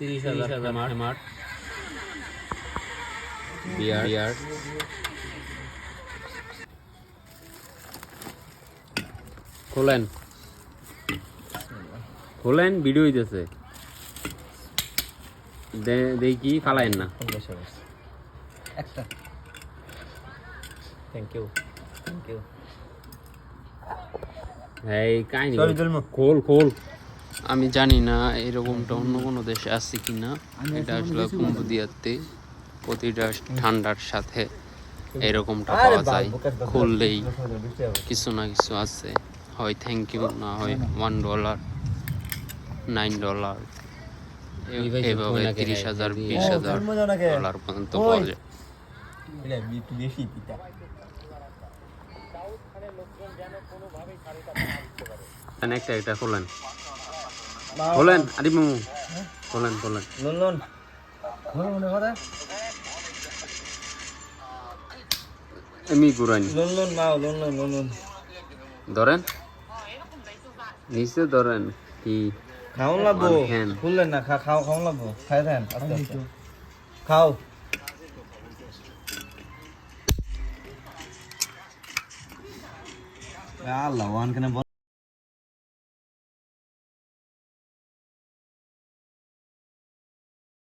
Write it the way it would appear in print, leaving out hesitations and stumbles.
30,000 হেমার বিয়ার খোলেন ভিডিও হইতেছে দেখি ফালাইন না একটা থ্যাংক ইউ এই কাহিনী খোল আমি জানি না এরকমটা অন্য কোনো দেশে আছে কিনা এটা আসলে কম্বোডিয়াতে প্রতিটা ঠান্ডার সাথে এরকমটা পাওয়া যায় খুললেই কিছু না কিছু আছে হয় থ্যাংক ইউ না হয় $1 $9 এভাবে 30,000 $20,000 পর্যন্ত পাওয়া যায় একটা খোলেন আরে মামু খোলেন এমনি ঘুরান ধরেন নিচে ধরেন কি খাও লাগবো খুললেন না খাও লাগবো খাই দেন আস্তে আস্তে খাও আল্লাহ ওয়ান কেন